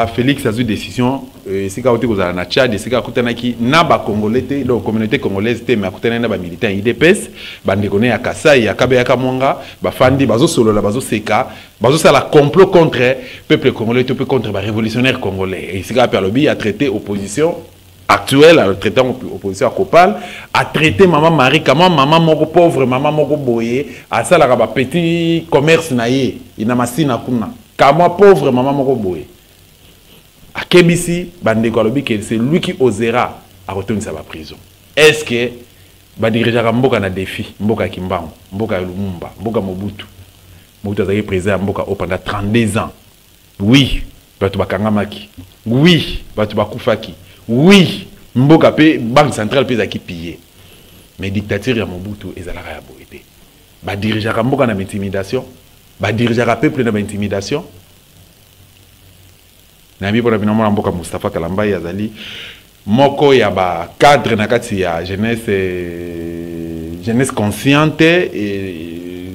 à Félix a eu décision c'est quand on a na Tchad c'est quand on a qui na ba congolais donc communauté congolaise mais à côté na ba militaire IDPS bande connaît à Kasai à Kabe à Kamonga ba fandi bazo solo la bazo seka bazo ça la complot contre peuple congolais tout peu contre ba révolutionnaire congolais et c'est quand Perlobi a traité opposition actuelle à traiter opposition à Copal à traiter maman Marie comment maman moko pauvre maman moko boyé à ça la ba petit commerce naie ina masina kuna comment pauvre maman moko boyé à Kebisi, c'est lui qui osera à retourner sa prison. Est-ce que va diriger Mboka na défi, Mboka Kimbangu, Mboka Lumumba, Mboka Mobutu, Mobutu a été président Mboka pendant 32 ans. Oui, Batu Bakangamaki. Oui, Batu Bakufaki. Oui, Mboka pe banque centrale peut qui piller. Mais dictature ya Mobutu ezalaka ya boité. Va diriger Mboka na intimidation, va diriger peuple na intimidation. Nami pour la mboka Mustafa Kalamba yazali moko ya ba cadre na kati ya jeunesse consciente et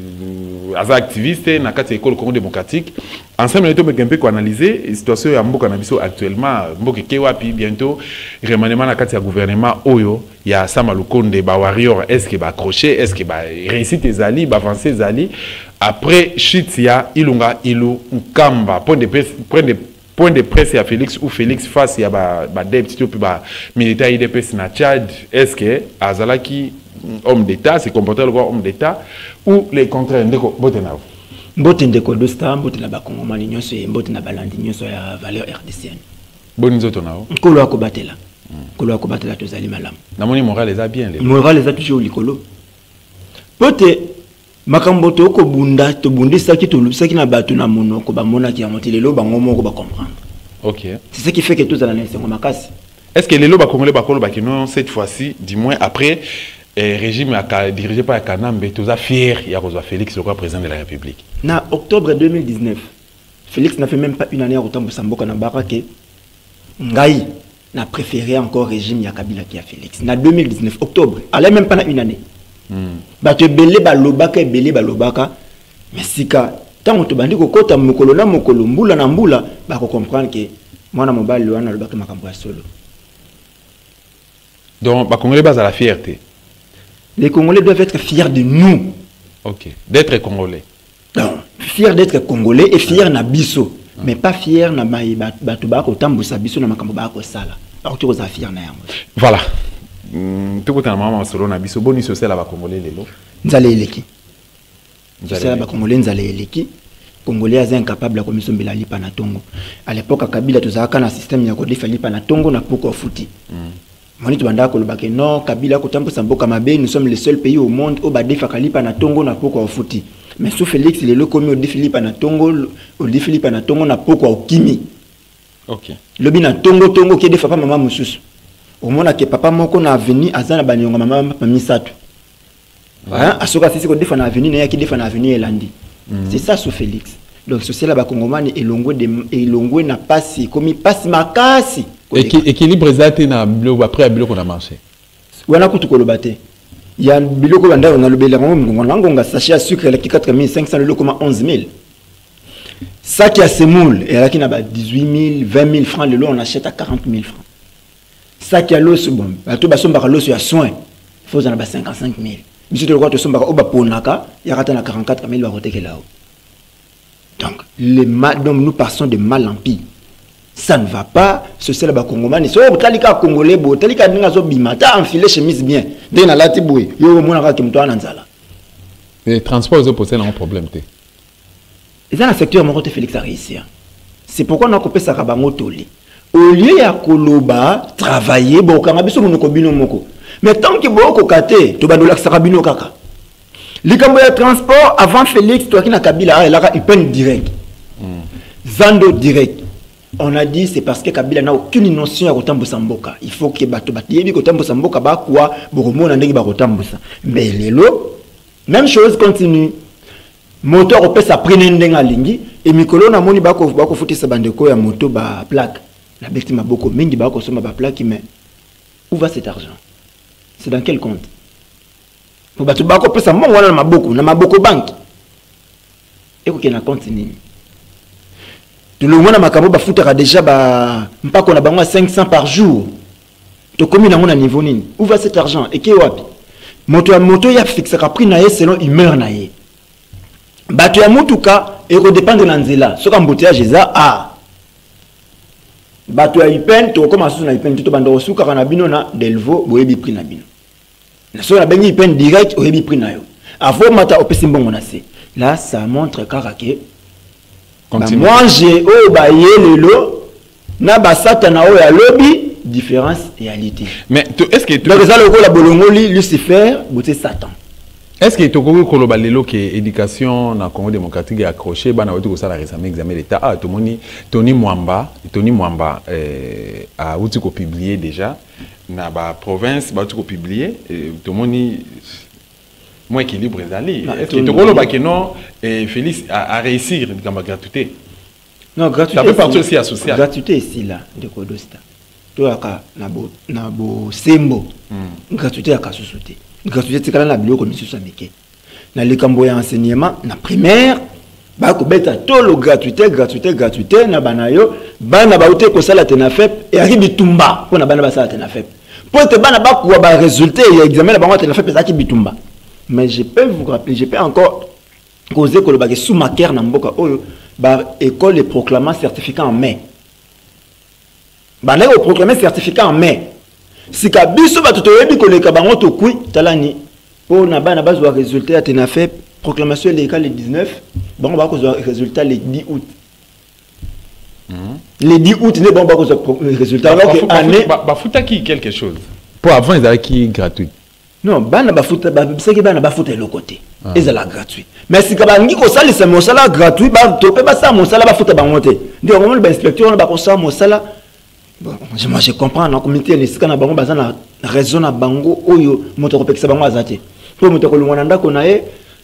aza activiste na kati école Congo démocratique ensemble nous avons un peu analyser la situation ya mboka na biso actuellement mboka kewapi bientôt remaniement na kati ya gouvernement oyo ya Sama Lukonde ba warrior est-ce que ba accrocher est-ce que ba réussite ezali ba avancer ezali après Chitia Ilunga Ilu Nkamba point de presse à Félix ou Félix face à des petits militaires IDPS na Tchad, est-ce que Azalaki, homme d'État, se comportait le homme d'État ou les contraires ndeko botenao? Mbote ndeko dosta, mbote na bakongomani nyonso et mbote na balandi nyonso ya valeur RDCN. Bonizo tonao? Kolo akobatela. Kolo akobatela tozali malam. Na moni moral les a bien les. Moral les a toujours likolo. Pote makambo to ko bunda to bundisa ki to lubisa ki na batu na monoko ba mona ki amoti lelo bango moko ba comprendre. OK. C'est ce qui fait que tous dans l'instant makasi. Est-ce que lelo ba congolais ba kolo ba kino cette fois-ci du moins après régime dirigé par Kanambe tous a fier il y a Félix le président de la République. Na octobre 2019 Félix n'a fait même pas une année à Otambo Samboka na barake ngai n'a préféré encore régime ya Kabila qui a Félix. Na 2019 octobre, allait même pas na une année. Bato belé balobaka belé balobaka mais sika tant to bandi ko kota mokolo na mokolo mbula na mbula ba ko comprendre que mwana mobali wana lobaka makambo ya solo. Donc ba congolais base à la fierté. Les Congolais doivent être fiers de nous. OK, d'être congolais. Non, fiers d'être congolais et fiers na biso, mais pas fiers na bato ba ko tambusa biso na makambo ba ko sala. Ba ko za fier na yango. Voilà. Tout le monde solo na biso boni social ba congolais lelo nzale eleki social ba congolais nzale eleki congolais aza incapable ya komiso mbela lipa na tongo à l'époque Kabila tozaka na système ya ko defa lipa na tongo na poko futi moni to banda ko lobake non Kabila ko tambusa mboka mabe nous sommes le seul pays au monde où ba defa lipa na tongo na poko futi mais sous Félix lelo komi o defa lipa na tongo na poko okimi. OK lobi na tongo ki defa pa mama mususu au moment que papa moko na avenue azana banionga mama misato hein asoka sisi ko defa na avenue na yaki defa na avenue elandi c'est ça sous Félix donc social ba kongomani elongwe na pasi komi pasi makasi équilibre exact na bilo après biloko na marché wana kutu ko lobate ya biloko banda na lobela ngonga sachet à sucre la ki 4500 le comme 11000 sac à semoule et là qui na ba 18000 20000 francs le lot on achète à 40000 francs. Ça qui a l'os bon, tout bas somba l'os ya soin, faut en avoir 55 000. Monsieur le roi de somba oba ponaka, il y a raté na 44 000 baroté que là. Donc nous passons de mal en pis. Ça ne va pas. Ce c'est le Congolais. So talika congolais bo, talika ninga zo bimata enfilé chemise bien. Dès na lati boui, yo mona ka kimto ananzala. Les transports ont posé un problème té. Et dans le secteur mon côté Félix a réussi. C'est pourquoi on a coupé ça kabango toli. Au lieu ya koloba travailler bo kanga biso monoko bino moko mais tant que boko kate to badola sakabino kaka likambo ya transport avant Félix toi qui na Kabila il a une direct Zando direct on a dit c'est parce que Kabila n'a aucune notion ya kotambusa mboka il faut que bato batiyebi kotambusa mboka ba kwa bokomona ndenge ba kotambusa mais lelo même chose continue moteur opesa prene ndenga lingi et mikolo na moni bako futisa bandeko ya moto ba plaque. La bête m'a beaucoup mingi ba ko soma ba plaque mais où va cet argent? C'est dans quel compte? Pour ba to ba ko pesa mo wana na maboko banque. Et ko na compte ni. tout le monde a makambo ba futaka déjà ba mpako na bango à 500 par jour. To komi na mona niveau nini? Où va cet argent? Et qui wapi? Moto ya fixe ka prix na ye selon humeur na ye. Bato ya mutuka et redépendre na nzela. Soka embouteillage eza bato ya ipen to koma susu na ipen to bando suka kana bino na delvo boyebi prix na bino. Na so na bengi ipen direct oyebi prix na yo. Avant mata opesi mbongo na se. Là ça montre karake moi j'ai lelo na basata na o ya lobby différence réalité. Mais est-ce que donc ça le la bolongoli Lucifer boté Satan. Est-ce que toko ko loba lelo que éducation na Congo démocratique est accroché bana wetu ko sala récemment examen d'état Tony Mwamba a outi ko publier déjà na ba province ba outi ko publier tomoni moi équilibre ezali. Est-ce que toko loba que non Félix a réussir dans la gratuité? Non, gratuité. Ça fait partie aussi associée. Gratuité ici là de Kodosta. Toi na bo sembo. Gratuité à kasusute. Gratuité c'est quand la biloko monsieur Samike. Na likambo ya enseignement na primaire ba ko beta tolo gratuité na banayo bana ba uté ko sala tenafep et arrive bitumba pour na bana ba sala tenafep. Pour te bana ba ko ba résultat et examen na bango tenafep ezaki bitumba. Mais je peux vous rappeler, je peux encore causer que le bagage sous ma cœur na mboka oyo ba école de proclamant certificat en mai. Ba na proclamer certificat en mai. Si ka biso ba toyebi ko le ka bango to kui talani pour na ba na base wa résultat a tena fait proclamation légale le 19, bango ba ko résultat le 10 août. Le 10 août ne bon ba ko résultat alors que année ba futa qui quelque chose. Pour avant ils avaient qui gratuit. Non, bana bafuta bisaki bana bafuta le côté. Ezala gratuit. Mais si kabangi ko sala c'est mon salaire gratuit ba topé ba ça mon salaire bafuta bangote. Ndi au moment le inspecteur on ba ko ça mon salaire. Bon, moi je comprends na comité les sikana bango bazana raison na bango oyo moto ko pekisa bango azate. Pour moto ko lungwana ndako na ye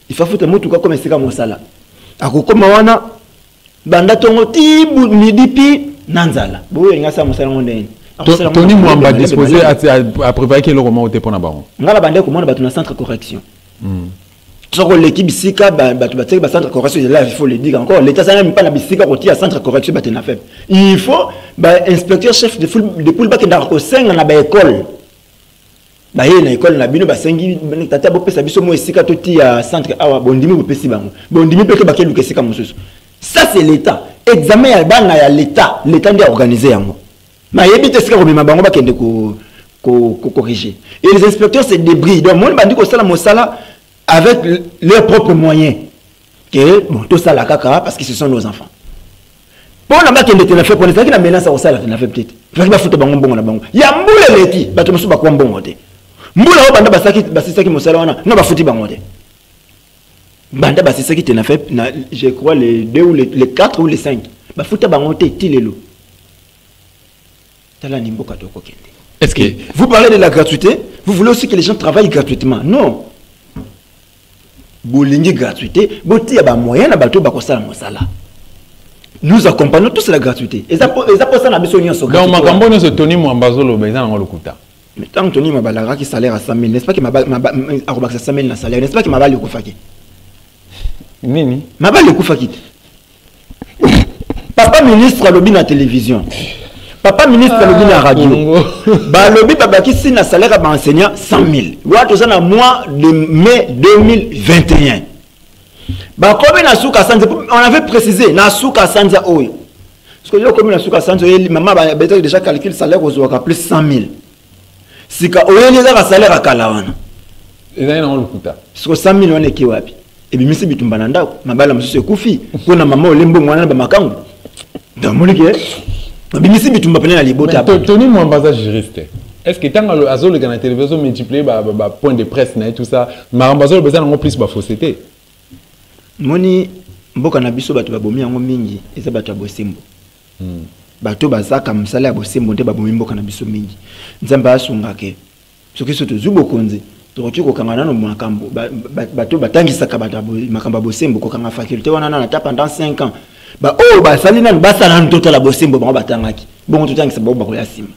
il faut futa mutu ka comme sika mon salaire. Akokoma wana banda tongo tibu midi pi nanzala. Boyo ngasa mon salaire ngondeni. Tony Mwamba disposé à préparer quel roman au pour na baron. Ngala bande ko mona batu na centre correction. Sur l'équipe sika batu batek ba centre correction là il faut le dire encore l'état ça même pas na bisika ko tia centre correction batu na fait. Il faut inspecteur chef de poule ba kenda ko senga na ba école. Ba ye na école na bino ba sengi tata bo pesa biso mo sika to tia centre awa bondimi bo pesi bango. Bondimi pe ke ba kelu ke sika mosusu. Ça c'est l'état. Examen ya bana ya l'état ndi organiser yango. Mais il y a des gens qui corriger. Et les inspecteurs se débrouillent. Donc, moi, je dis que ça avec leurs propres moyens. Que, bon, tout ça, la caca, parce que ce sont nos enfants. Pour la marque de fait, pour les gens qui ont menace au salaire, peut-être. Il faut que foutre bon bon bon. Il y a moule les qui, bateau me souba quoi bon côté. Moule au banda basaki, basaki qui me salaire, non, va foutre bon côté. Banda basaki qui t'a fait, je crois les 2 ou les 4 ou les 5. Bah foutre bon côté, tilelo. Est-ce que vous parlez de la gratuité? Vous voulez aussi que les gens travaillent gratuitement? Non. Bolingi gratuité, boti a moyen na bateau bakosala mosala. Nous accompagnons tous la gratuité. Et ça pour ça na besoin de donc makambo ne se Tony Mwamba zolo beza na lokuta. Mais tant que Tony Mwamba qui salaire à 100 000, n'est-ce pas que ma 100 000 na salaire, n'est-ce pas que ma balle le kufaki? Nini? Ma balle le kufaki. Papa ministre lobby na télévision. Papa ministre lobby na radio. Ba lobby papa qui signe na salaire à enseignant 100 000. Voilà tout ça dans mois de mai 2021. Bah comme na souka sanza on avait précisé na souka sanza oyo. Parce que yo comme na souka sanza maman ba déjà calcule salaire aux oka plus 100 000. Sika oyo les a salaire à kalawana. Et là on le kuta. Parce que 100 000 on est kiwapi. Et bien misi bitumba na ndako mabala mususu kufi kuna mama olembo mwana ba makangu. Damolike bimisi bitumba pena na libota. Tony Mwamba za juriste. Est-ce que tant à Azol la télévision multiplié point de presse et tout ça, Marambazol besoin en plus ba fausseté. Moni mboka na biso bato babomi yango mingi eza bato bosembo. Bato bazaka msala ya bosembo nde babomi mboka na biso mingi. Nzamba asunga ke. Soki soto zubo konzi. Tokoti ko kangana no makambo bato batangisaka bato makambo bosembo ko kanga faculté wana na ta pendant 5 ans. Ba oh ba sali na basa na total bosembo ba batangaki. Bon totangisa ba ko ya sima.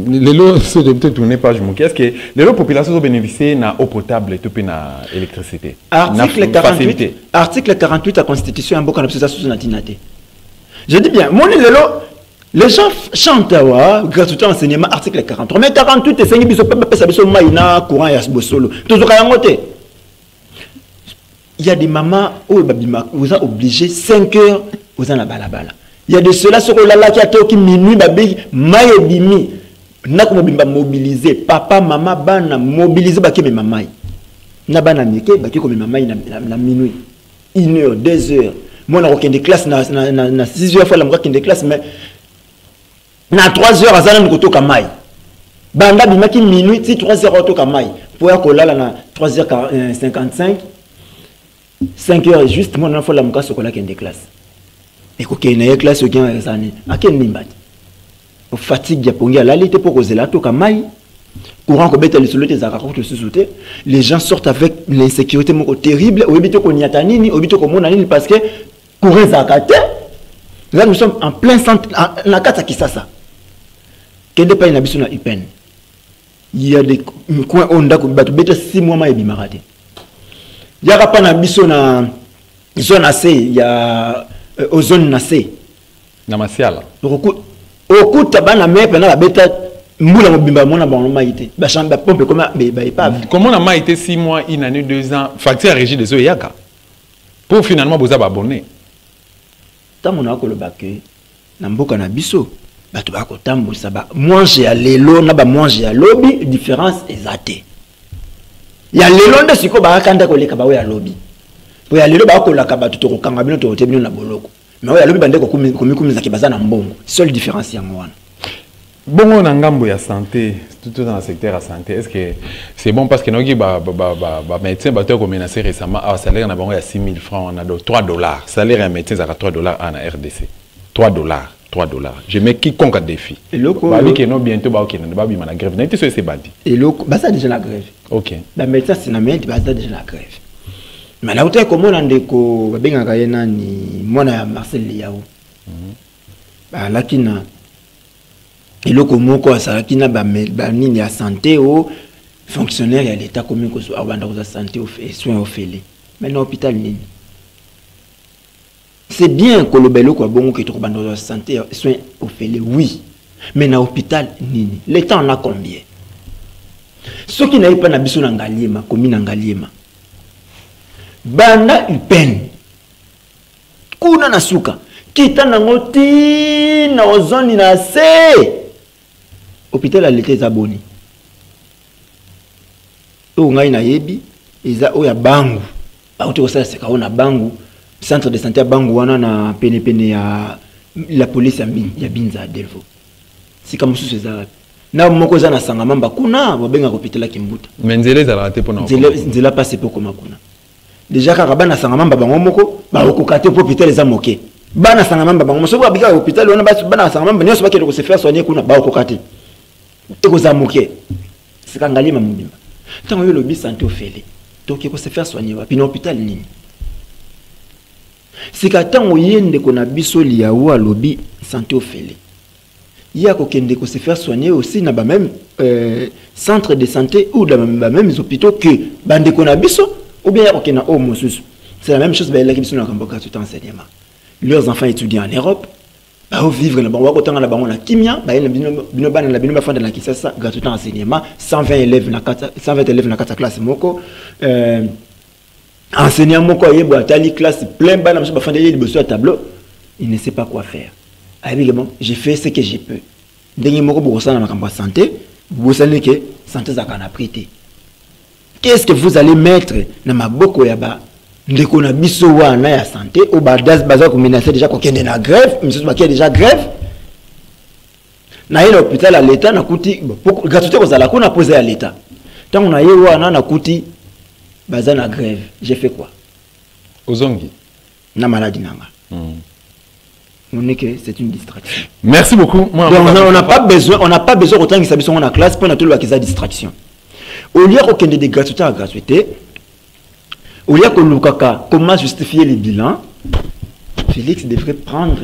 Les lots se peut tourner page mon qu'est-ce que les lots populations ont bénéficié na eau potable et tout na électricité. Article 48 de la Constitution en boka na pesa sous natinate. Je dis bien, mon lelo, les gens chantent gratuité enseignement article 43 mais 48 et 5 biso papa ça biso maïna courant ya bosolo toujours kayangote. Il y a des mamans où vous êtes obligés 5 heures vous en la balabala. Il y a de ceux-là sur la qui a qui minuit babi maï bimi na ko mobiliser papa maman bana mobiliser ba ki me maman na bana mike ba ki ko me maman na minuit 1 heure 2 heures moi na aucune classe na 6 heures fois la moi qui de classe mais na 3 heures azana nkoto kamai banda bimaki minuit si 3 heures to kamai pour ya kolala na 3h55 5 heures juste moi na fois la muka sokola qui de classe et ko ke na classe au gain azani aken nimbati au fatigue ya pongi la lité pour kozela to kamai courant ko beta le solo des akako to sous-sauter les gens sortent avec l'insécurité moko terrible au bito ko nyata nini au bito ko mona nini parce que courant zakate là nous sommes en plein centre na kata kisasa kende pa ina biso na UPN il y a des coins onda ko batu beta 6 mois ma ebimarate ya rapa na biso na zone AC il y a ozone na C na masiala okuta bana mepe na beta mbula mobimba mona bango maïté ba chamba pompe comme ba épave comment na maïté 6 mois une année 2 ans facture à régie des oyaka pour finalement vous abonner tant mon akolo baké na mboka na biso bato ba ko tambusa ba manger ya lelo na ba manger ya lobby différence exacte ya lelo nde siko ba kanda ko leka ba ya lobby po ya lelo ba ko la ka bato to ko kanga bino to tebino na boloko mais ya lobby bande ko komi za kibaza na mbongo seule différence ya ngwana. Bon, on a un gambo ya santé, tout dans le secteur de la santé. Est-ce que c'est bon parce que nous avons médecin qui a menacé récemment à salaire on a 6 000 francs, on a $3. Salaire un médecin à $3 en RDC. $3. Je mets quiconque à défi. Et le coup, bientôt la grève. N'était ce c'est bandi. Et le coup, ça déjà la grève. OK. La médecin c'est na médecin déjà la grève. Mais là où tu es comme on a ndeko babenga kayena ni mwana Marcel Liao. Là qui na et le comment quoi ça qui n'a pas nini ya santé au fonctionnaire ya l'état commun ko so abanda ko santé au soins au félé mais dans l'hôpital nini c'est bien que le belo ko bon que to banda santé soins au félé oui mais dans l'hôpital nini l'état en a combien ceux qui n'aient pas na biso na ngaliema commune na ngaliema banda UPN kuna na suka kita na ngoti na ozoni na se hôpital à l'été abonné o ngai na yebi eza o ya bangu ba uti ko sala seka ona bangu centre de santé ya bangu wana na pene ya la police ya Binza Delvo sika mususu eza na moko za na sanga mamba kuna babenga hôpital ya Kimbuta menzele za raté pona nzela passe pour comment kuna déjà ka bana sanga mamba bango moko ba okokate pour hôpital za moké bana sanga mamba bango moso ba bika hôpital wana bana sanga mamba nyoso bakelo ko se faire soigner kuna ba okokate et que ça moqué c'est quand galima mobimba tant que le bi santé au félé donc il faut se faire soigner puis l'hôpital nini c'est quand tant yende ko na biso liya wa lobi santé au félé ya ko kende ko se faire soigner aussi na ba même centre de santé ou dans ba même hôpitaux que bande ko na biso ou bien ko kena o mosusu c'est la même chose ba la biso na kamboka tout enseignement leurs enfants étudient en Europe ba vivre na bango kotanga na bango na kimia ba yena bino bana na bino ba fanda na Kisasa gratuitement enseignement 120 élèves na 4 classe moko enseignant moko yebo atali classe plein bana ba fanda yeli bosso tableau il ne sait pas quoi faire évidemment j'ai fait ce que je peux ndenge moko bokosa na makambo santé bosani que santé za kana prité qu'est-ce que vous allez mettre na maboko ya ba ndeko na biso wana ya santé au badas baza ko menacer déjà ko kende na grève monsieur ba qui déjà grève na ile hôpital à l'état na kuti gratuité ko zala ko na poser à l'état tant na ye wana na kuti baza na grève j'ai fait quoi ozongi na maladie nanga on est que c'est une distraction. Merci beaucoup. Moi, donc on n'a pas besoin autant que ça besoin en classe pour tout le qui distraction au lieu ko kende de gratuité à gratuité. Au lieu que Lukaka, comment justifier les bilans, Félix devrait prendre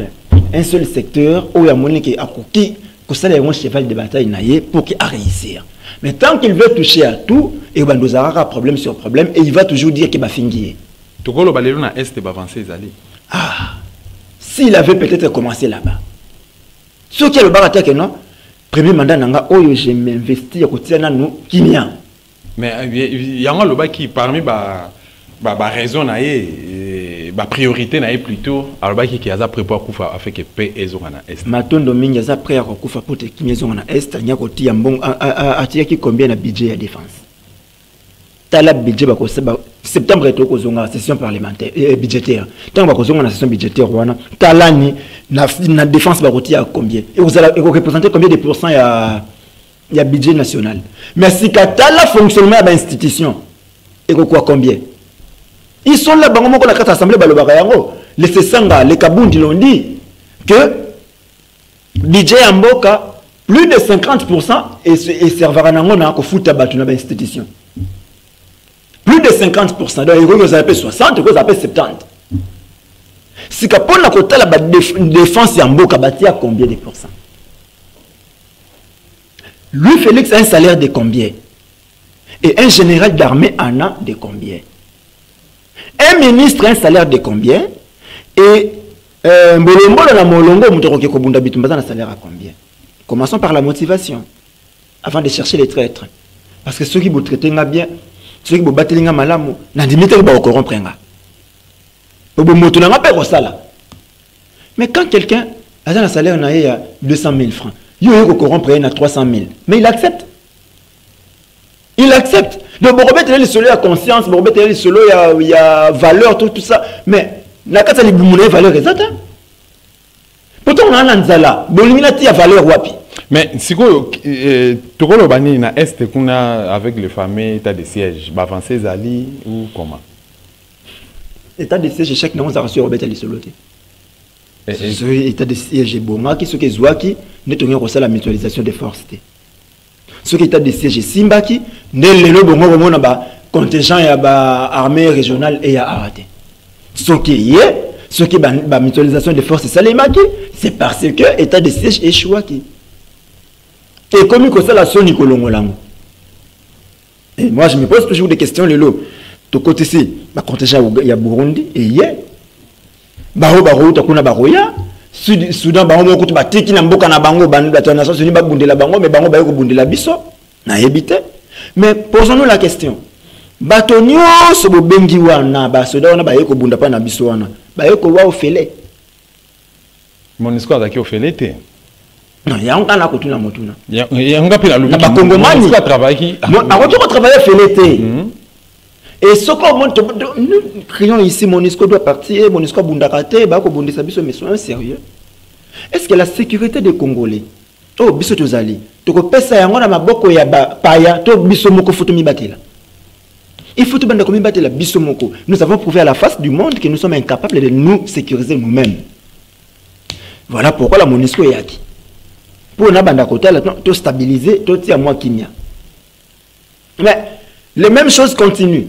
un seul secteur où il y a mon qui a coquille, que ça un cheval de bataille pour qu'il réussir. Mais tant qu'il veut toucher à tout, il va nous avoir problème sur problème et il va toujours dire qu'il va finir. Tout le monde est est avancé. Ah, s'il avait peut-être commencé là-bas. Ce qui est le baratek, non? Premier mandat, nanga, oh, je m'investis à côté de nous, Kimia. Mais il y a un loba qui, parmi raison, la priorité, plutôt, alors qui a préparé à faire que paix et zone à est. Matondo mingi a prêt à couper pour te qui maison à est, il y a côté un bon, à qui combien de budget à défense. T'as la budget, septembre est au zonga session parlementaire budgétaire. Tant que vous avez session budgétaire, t'as l'année la défense va à combien? Et vous allez représenter combien de pourcents il y a budget national. Mais si t'as la fonctionnement de l'institution, et quoi combien? Ils sont là, la carte assemblée, les Sessanga, les Kabundi l'ont dit que budget en Boka, plus de 50% et servira à foutre à battre dans l'institution. Plus de 50%. Donc, vous avez 60, vous avez 70. Si vous avez la défense en Boka, à combien de pourcents? Lui, Félix, a un salaire de combien? Et un général d'armée en a de combien? Un ministre a un salaire de combien? Et Mbolombo dans Molongo, un salaire à combien? Commençons par la motivation, avant de chercher les traîtres. Parce que ceux qui vous traitent bien, ceux qui vous battent malamu, n'a dit que vous corrompre. Mais quand quelqu'un a un salaire de 200 000 francs, il peut corrompre à 300 000, mais il accepte. Il accepte. Donc, il y a conscience, il y a valeur, tout ça. Mais, il y a une valeur exacte. Pourtant, on a un Nzala. Il y a valeur wapi. Mais, si vous avez un est avec le fameux état de siège, avancé Zali ou comment? L'état de siège, chaque nom, on a reçu Robert Alisolote. L'état de siège est bon. Ce qui est Zouaki, nous avons reçu la mutualisation des forces. Ce qui est de siège Simbaki, le contingent et l'armée régionale et arrêté. Ce qui est, ce qui est la mutualisation des forces Salemaki, c'est parce que l'état de siège est Chouaki. Et comme il y a la son Nicolongolango. Et moi je me pose toujours des questions, Lelo. De côté ci, le contingent il y a Burundi et il y a Baro, Takuna Baroya. Soudan bango ko ba teki na mboka na bango bango Nations Unies ba bundela bango mais bango ba ko bundela biso na yebite. Mais posons-nous la question, batonio so bobengi wana ba soda wana ba yeko bunda pa na biso wana ba yeko wa ofele MONUSCO azaki ofele te. Non, ya on kana ko tuna motuna ya nga pila lubi ba kongomani MONUSCO travaille a travailler ofele te. Et ce qu'on nous crions ici, MONUSCO doit partir, MONUSCO bundakate, bako bundisa biso, mais soyons sérieux. Est-ce que la sécurité des Congolais, oh biso tozali, toko pesa yango na maboko ya paya, to biso moko futu mibatela. Il faut tout banda komi batela biso moko. Nous avons prouvé à la face du monde que nous sommes incapables de nous sécuriser nous-mêmes. Voilà pourquoi la MONUSCO est acquis. Pour na banda kota la to stabiliser, to tia moi kimia. Mais les mêmes choses continuent.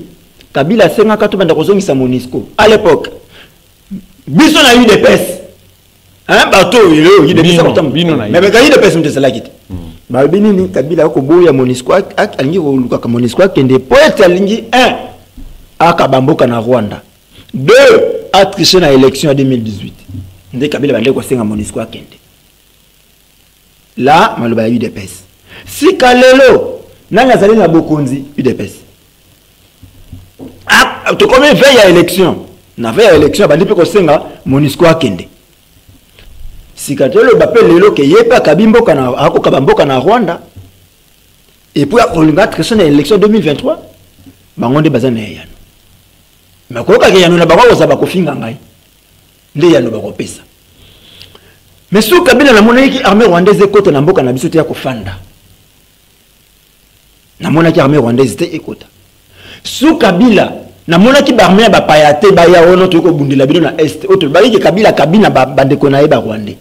Kabila senga kato banda kozongisa MONUSCO. À l'époque, biso na eu des pèses. Hein, bateau, il y a des pèses. Mais il y a des pèses, c'est la quitte. Bah, binini, Kabila ko boya MONUSCO, alingi oluka ka MONUSCO kende poète alingi 1 akabamboka na Rwanda. 2 a triché na élection en 2018. Ndé Kabila bande ko senga MONUSCO kende. Là, maloba eu des pèses. Si Kalelo nanga zali na bokonzi eu des pèses. Ah, tu connais veille à élection. Na veille à élection, bandi pe ko senga MONUSCO akende. Si Katelo bapel lelo ke yepa kabimboka na ako kabamboka na Rwanda. Et puis on a triché na élection 2023. Bangonde bazana yano. Mais ko ka yano na bako za bako finga ngai. Nde yano bako pesa. Mais sous Kabila na monaki armée rwandaise ekota na mboka na biso te ya kofanda. Na monaki armée rwandaise te ekota. Sous Kabila na monaki barmé ba payate ba ya wono to ko bundela bino na est autre ba ki Kabila kabina ba ndeko na yeba rwandais.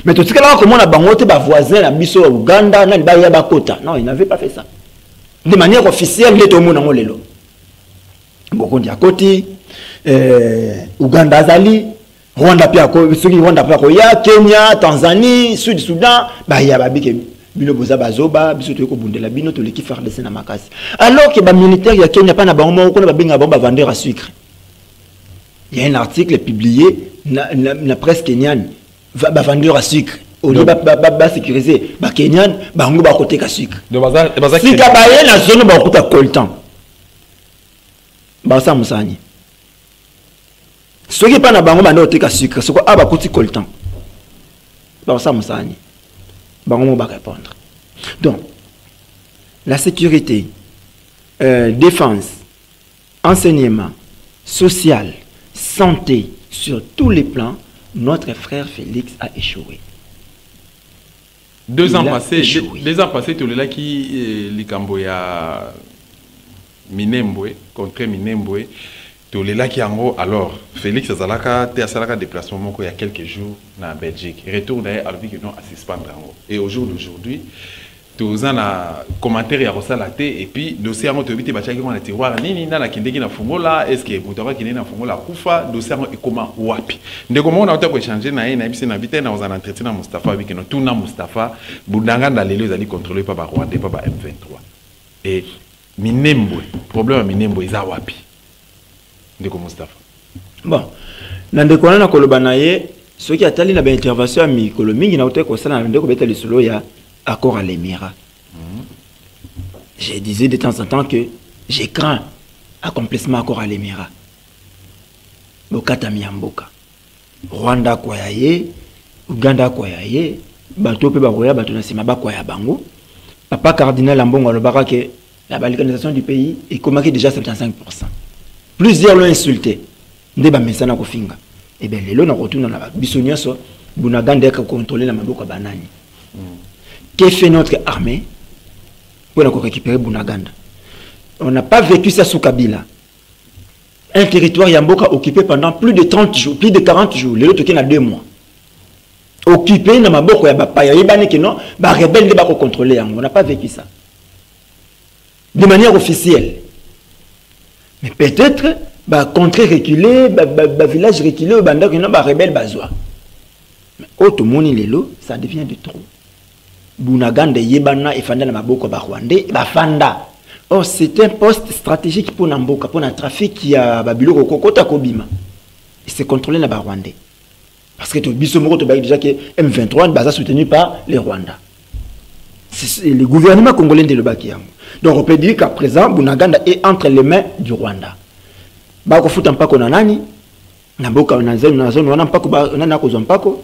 Mais tout ce que là comment na bango te ba voisin na biso Uganda na ba ya ba kota. Non, il n'avait pas fait ça. De manière officielle les to mona ngolelo. Boko ndia koti Uganda azali Rwanda pia ko soki Rwanda pia ko ya Kenya, Tanzanie, Sud Soudan ba ya ba bike bino boza bazoba biso to ko bundela bino to leki FARDC na makasi. Alors que ba militaire ya Kenya pa na bango ko na ba benga ba vendeur à sucre. Il y a un article publié na presse kenyane ba vendeur à sucre au lieu ba sécuriser ba kenyane bango ba côté ka sucre si ka ba ye na zone ba kuta coltan ba sa musani soki pa na bango banda oteka sucre soko aba kuti coltan ba sa musani bango ba répondre. Donc la sécurité, défense, enseignement, social, santé, sur tous les plans, notre frère Félix a échoué. 2 ans passés, tu es là qui Likamboya Minembwe, contre Minembwe, tu es là qui en gros, alors Félix Azalaka, tu as déplacement il y a quelques jours en Belgique. Retourne d'ailleurs à que non à suspendre en gros. Et au jour d'aujourd'hui, tous en a commentaire à Rosa Latte et puis dossier en auto vite bachaki on a tiroir nini na kindeki na fungola est-ce que mutaba kinena na fungola kufa dossier en comment wapi ndeko mona otako échanger na na bise na vite na on entretien na Mustafa avec no tout na Mustafa budanga ndalelo ezali contrôlé par Rwanda par M23 et Minembwe problème Minembwe za wapi ndeko Mustafa bon na ndeko na koloba na ye soki atali na ba intervention mi kolomingi na otako sala na ndeko beta lisolo ya accord à l'émirat. Je disais de temps en temps que j'ai craint accomplissement accord à l'émirat. Bokata Miamboka. Rwanda kwayaye, Uganda kwayaye, bato pe bakoya bato na sima ba kwaya bango. Papa cardinal Ambongo alobaka que la balkanisation du pays est commencé déjà 75%. Plusieurs l'ont insulté. Ndeba mesana ko finga. Et bien lelo na retourna na bisonia so Bunaganda ka contrôler la maboko banani. Que fait notre armée pour récupérer Bunaganda? On n'a pas vécu ça sous Kabila. Un territoire Yamboka occupé pendant plus de 30 jours, plus de 40 jours. Les autres qui ont 2 mois. Occupé dans Maboko Yabapaya. Il y a des rebelles qui ont contrôlé. On n'a pas vécu ça. De manière officielle. Mais peut-être, contrée reculée, village reculé, il y a des rebelles bazois. Mais autre monde, ça devient de trop. Bunaganda yebana efanda na maboko ba Rwandais ba fanda. Oh, c'est un poste stratégique pour Namboka, pour un trafic qui a babilo kokota kobima. Et c'est contrôlé na ba Rwandais. Parce que tout bisomoro to ba déjà que M23 est soutenu par les Rwandais. C'est le gouvernement congolais de Lobaki. Donc on peut dire qu'à présent Bunaganda est entre les mains du Rwanda. Ba ko futa mpako na nani? Namboka na zone wana mpako ba nana ko zompako.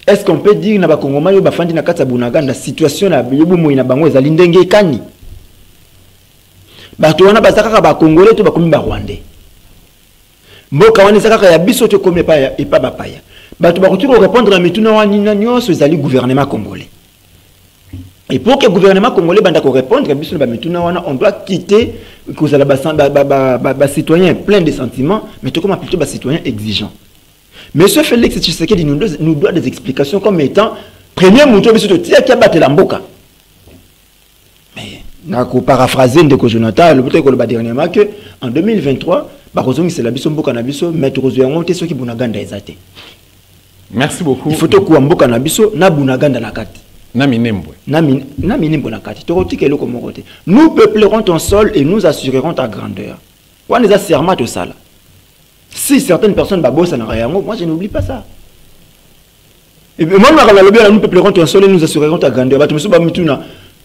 Est-ce qu'on peut dire que Kongomani bafandi na kata Bunaganda situation na bilubu ina bango ezali ndenge kani bato wana bazaka ba Congolais to bakomi ba Rwandais mboka wana ezaka ya biso to komi pa ya epa bapaya bato bakotuko répondre à mituna wani na nyonso ezali gouvernement congolais. Et pour que le gouvernement congolais banda ko répondre biso na mituna wana on doit quitter cause la ba citoyens plein de sentiments mais to comme plutôt ba citoyens exigeants. Monsieur Félix Tshisekedi nous doit des explications comme étant premier mouton biso tia qui a battu la mboka. Mais na ko paraphraser ndeko Jonathan le peut ko dernièrement que en 2023 ba kozongi c'est la biso mboka na biso mettre ko zoyango te soki Bunaganda ezate. Merci beaucoup. Il faut to ko mboka na biso na Bunaganda na kati. Na Minembwe. Na Minembwe na kati. To roti kelo ko mokote. Nous peuplerons ton sol et nous assurerons ta grandeur. Quoi les a serment to sala. Si certaines personnes babosent en arrière, moi je n'oublie pas ça. Et puis moi, nous peuplerons ton sol et nous assurerons ta grandeur. Mais tu me dis,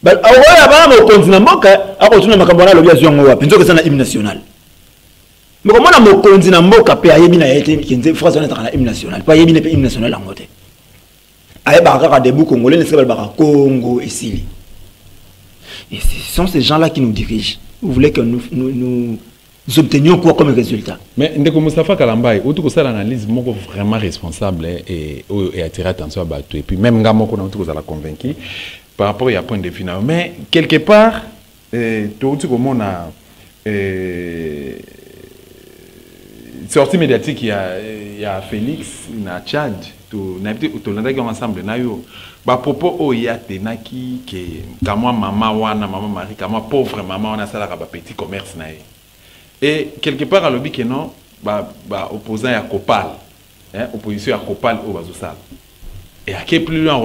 au continent, à continuer à cambola lobby azio ngoa, pinzo que ça na hymne national. Mais comment na mo continent mboka pe ayebi na été qui phrase na na hymne national. Pas ayebi na hymne national en ngote. Aye baraka debout congolais ne serait pas Congo et Sili. Et ce sont ces gens-là qui nous dirigent. Vous voulez que nous obtenions quoi comme résultat? Mais ndeko Mustafa Kalambai, où tout ça l'analyse moko vraiment responsable et attirer attention à Batou et puis même ngamo qu'on a tout ça la convaincu par rapport à point de vue. Mais quelque part tout comme on a sortie médiatique il y a Félix na Tchad tout l'endroit ensemble na yo ba propos o ya tenaki que kama mama wana mama Marie kama pauvre maman on a ça la petit commerce na. Et quelque part à l'objet que non, opposant à Copal, opposition à Copal au Bazoussal. Et à quel plus loin,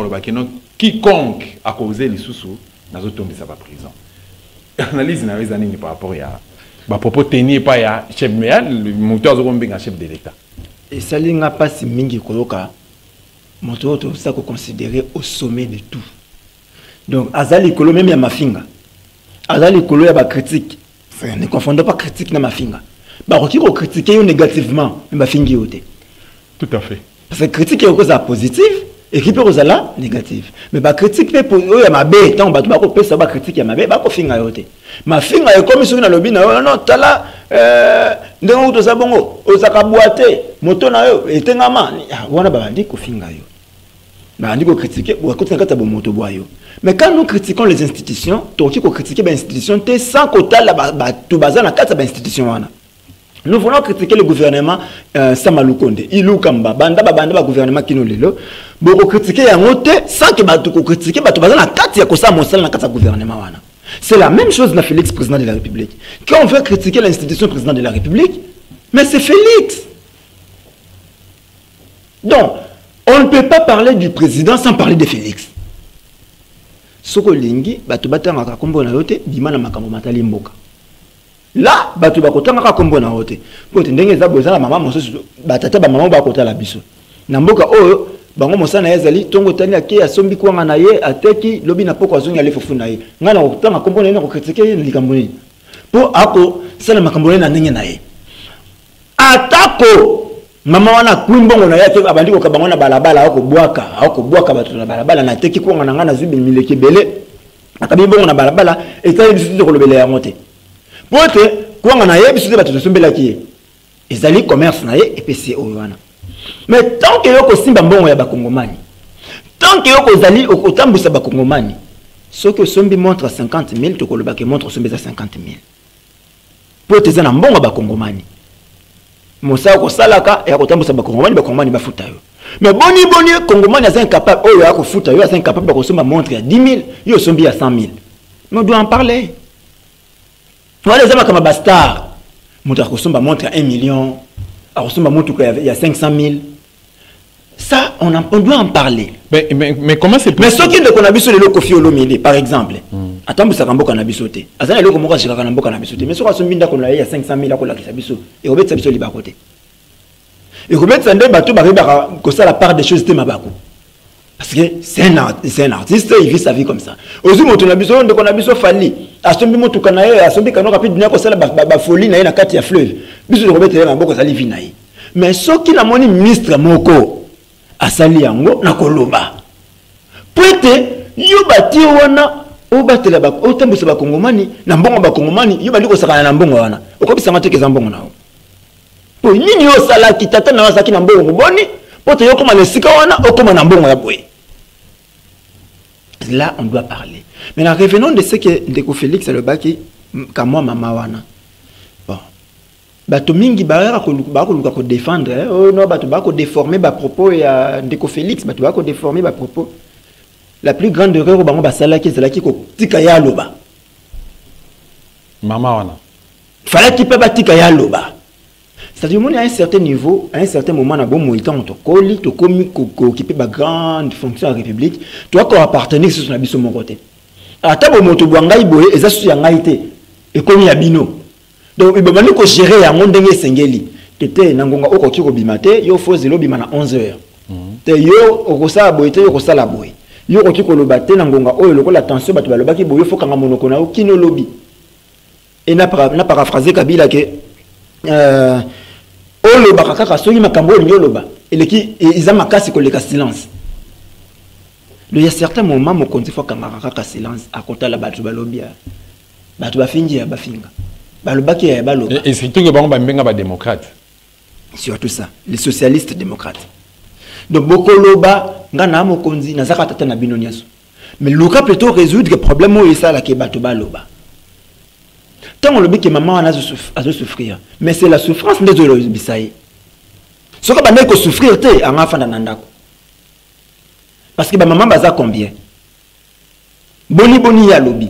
quiconque a causé les sous-sous, n'a pas tombé sa prison. Analyse n'a pas par rapport à ba propos tenir pas ya chef mais le moteur zo kombenga chef de l'état et ça linga pas si mingi koloka moto to ça ko considérer au sommet de tout donc azali kolo même ya mafinga azali kolo ya ba critique ne confondons pas critique na mafinga ba ko critiquer yo négativement mais mafingi yote tout à fait parce que critique est cause positive et qui peut cause là négative mais ba critique pe pour ya mabe tant ba ko pesa ba critique ya mabe ba ko finga yote mafinga e comme sur na lobby na non tala ndenge to sabongo ozaka boite moto na yo etengama wana ba ndi ko finga yo ba ndi ko critiquer ou ko tengata bo moto boyo mais quand nous critiquons les institutions to qui ko critiquer ba institution te sans quota la ba to bazana kata ba institution wana. Nous voulons critiquer le gouvernement Samalou Konde. Ilou Kamba, banda gouvernement qui nous lelo. Beaucoup critiquer ya ngote sans que batu ko critiquer batu bazana kati ya kosa monsala na kati gouvernement wana. C'est la même chose na Félix président de la République. Quand on veut critiquer l'institution président de la République, mais c'est Félix. Donc, on ne peut pas parler du président sans parler de Félix. Soko lingi batu batanga ka kombo na yote bimana makambo matali mboka. Là, batu bakotanga ka kombo na hote. Po te ndenge za boza la mama mosusu batata ba mama bakota la biso. Na mboka oyo bango mosana ezali tongo tani ake asombi kwanga na ye ateki lobi na poko azungi ale fofu na ye. Ngana kokutanga kombo na ye na ko critiquer likambo ni. Po ako sala makambo na ndenge na ye. Atako mama wana kwimbongo na yake abandi ko kabango na balabala ako bwaka batu na balabala na teki kwanga na ngana zubi mileke bele. Akabibongo na balabala etali bisu ko lobele ya mote. Pote kwanga na ye bisu batu sombela ki ezali commerce na ye EPC owana. Mais tant que yoko simba mbongo ya bakongomani, tant que yoko zali otambusa bakongomani, ce que sombi montre à 50 000, to kolobake montre sombi à 50 000. Pote zana mbongo ya bakongomani. Mosa ko salaka ya kotambusa bakongomani bafuta yo. Mais boni kongomani a incapable oyo ya kofuta yo a incapable ko somba montre à 10 000, yo sombi à 100 000. On doit en parler. Voilà les hommes comme bastard. Montre ko somba montre à 1 million. Alors, il y a 500 000. Ça, on doit en parler. Mais comment c'est possible? Mais ceux qui ne connaissent pas les locaux fiolomili, par exemple, attends, ça cambo canabisoté. Attends, les locaux moka chira canambo canabisoté. Mais ceux qui sont binda qu'on a, il y a 500 000 à colla qui s'abisso. Et Robert s'abisso liba côté. Et Robert s'en débat que ça la part des choses de Mabako. Parce que c'est un artiste, il vit sa vie comme ça. Aussi, mon tonabiso, de conabiso fali. A son bimo tout canaille, à son bicano rapide, n'y a que ça la folie, n'a pas qu'à fleuve. Biso de Robert en boko sali vinaï. Mais ce qui n'a moni ministre moko, a sali yango, na koloba. Prête, yo bati wana, o bati la bako, o tembo se bakongomani, na mbongo bakongomani, yo bali ko sakana na mbongo wana. O kobi samate ke za mbongo nao. Po nini yo sala ki tata na wasaki na mbongo boni, po te yo koma le sika wana, o koma na mbongo ya boy. Là, on doit parler. Maintenant, revenons de ce que Ndeko Félix a le baki, comme moi, maman wana. Bon. Bato mingi barera ko défendre, oh non, bato ba ko déformer ba propos ya Ndeko Félix, bato ba ko déformer ba propos. La plus grande erreur au bango basala ki c'est la ki ko tika ya loba. Maman wana. Fallait qu'il peut ba tika ya loba. C'est-à-dire à un certain niveau, à un certain moment, on a bon militant, on colle, tu occuper ma grande fonction à la République, tu as encore appartenir sur son mon côté. À table moto boangai boye, et ça sur yangaité, et comme yabino. Donc il va nous gérer à mon dernier sengeli, qui était nangonga au koki bimate, yo faut zéro bimana 11h. Te yo okosa boye, te yo okosa la boye. Yo koki kolobate nangonga o le la tension batu balobaki boye faut kanga monoko na o kino lobby. Et na paraphrasé Kabila que le bakaka soki makambo nyoloba eleki izama kasi ko le silence. Il y a certains moments mo konti fo kanga silence à côté la batu balobia batu bafingi ya bafinga balobaki ya baloba et surtout que bango bambenga ba démocrate surtout ça les socialistes démocrates donc bokoloba ngana mo konzi na zaka tata na bino nyaso mais luka plutôt résoudre le problème où ça la ke batu baloba. Tant on le dit que maman a souffrir, mais c'est la souffrance des autres bisaï. Ce que maman peut souffrir, c'est un enfant d'anandako. Parce que maman baza combien? Boni ya lobby.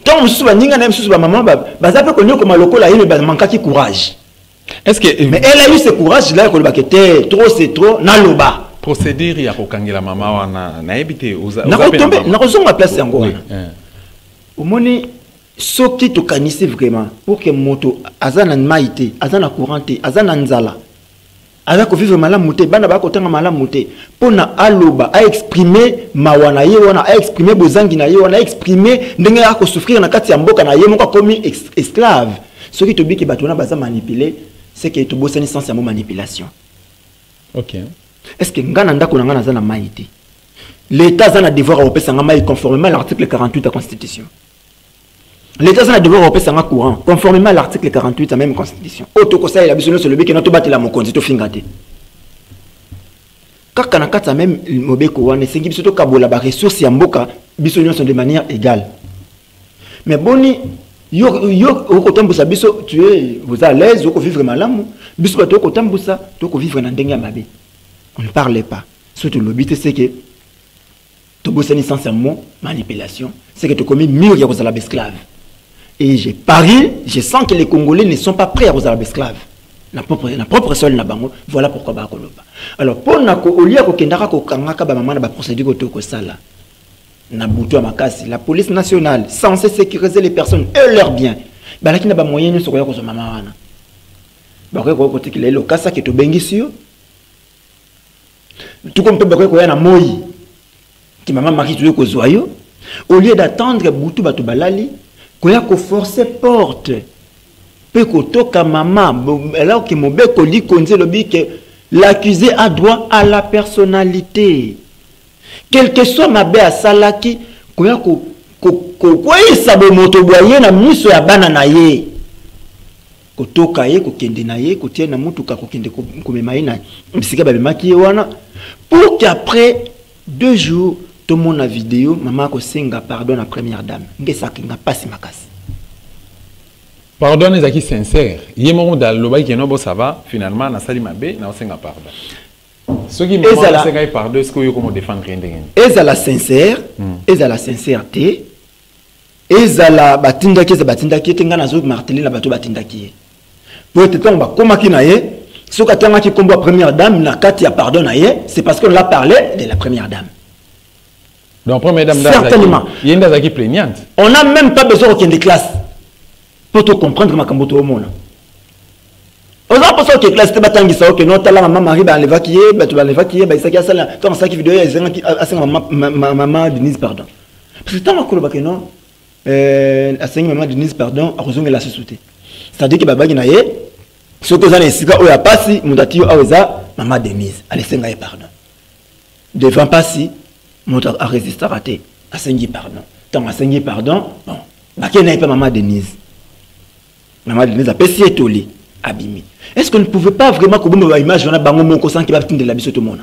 Tant on se souvient n'importe sous maman baza peut connaître comme local là il manque qui courage. Est-ce que mais elle a eu ce courage là que le baquet trop c'est trop na loba. Procédure ya kokangela maman wana na ebité na tomber na raison ma place encore. Au moni soki tokanisi vraiment pour que moto azana maïté azana couranté azana nzala aza ko vivre malamu te bana ba ko tanga malamu te pona aloba a exprimer mawana ye wana a exprimer bozangi na ye wana a exprimer ndenge ya ko souffrir na kati ya mboka na ye moko komi esclave soki to biki bato na baza manipuler c'est que to bosani sens ya manipulation. OK. Est-ce que ngana ndako na ngana za na maïté l'État a un devoir européen conformément à l'article 48 de la Constitution. L'État a un devoir européen courant conformément à l'article 48 de la même Constitution. Auto conseil la besoin de le qui n'a pas battu la mokonzi to fingate. Kaka na kata même mobeko wane sengi biso to kabola ba ressources ya mboka biso sont de manière égale. Mais boni yo okotambusa biso tu es vous à l'aise vous vivre malamu biso ba to okotambusa to vivre na ndenge ya mabe. On ne parle pas. Surtout le but c'est que tu as sans un mot, manipulation, c'est que tu as commis mieux que les esclaves. Et j'ai parié, je sens que les Congolais ne sont pas prêts à les esclaves. La propre sol na bango, voilà pourquoi ba koloba. Alors pour na ko olia ko kendaka ko kangaka ba mama na ba procédure ko sala. Na butu makasi, la police nationale censée sécuriser les personnes et leurs biens. Ba la kina ba moyen so ko ya ko so mama wana. Ba ko ko tikile lo kasa ke to bengisio. Tout comme peut ko ya na moyi. Qui maman Marie tu ko zoyo au lieu d'attendre butu batu balali ko ya ko forcer porte pe ko toka maman alors que mobeko li konze lobi que l'accusé a droit à la personnalité quel que soit mabe à salaki ko ya ko isa bo moto boye na miso ya bana na ye ko toka ye ko kende na ye ko tie na mutuka ko kende ko mema ye na bisika ba maki wana pour qu'après 2 jours tout le monde a vidéo maman ko senga pardon la première dame ngesa kinga pasi makasi pardon les acquis sincères yemo dans le bail qui no bo ça va finalement na sali mabe na senga pardon ceux qui me senga pardon est-ce que yo comment défendre rien ezala sincère ezala sincérité ezala batinda ki tenga na zo marteler na bato batinda ki pour être temps ba koma ki na ye ce que tanga ki kombo première dame na kati ya pardon na ye c'est parce qu'on l'a parlé de la première dame. Donc, première dame, certainement. Il y a une dame qui est plaignante. On n'a même pas besoin qu'il y ait des classes pour te comprendre ma camboto au monde. On a pas besoin que les classes te battent que non, t'as la maman Marie va l'évacuer, tu vas l'évacuer, bah ça qui a ça là, tant ça qui vidéo, il y a maman Denise pardon. Parce que tant que le non, à maman Denise pardon, à raison de la société. C'est-à-dire que baba ginaye, ce que ça n'est pas où il y a pas si mon tatio a osa maman Denise, allez sengaye pardon. Devant pas si mon a résisté à rater, à sengaye pardon. Tant à sengaye pardon, bon, bah qui n'est pas maman Denise. Maman Denise a péché étolé, abîmé. Est-ce qu'on ne pouvait pas vraiment que vous image on a bango mon consent qui va tenir de la biso tout le monde?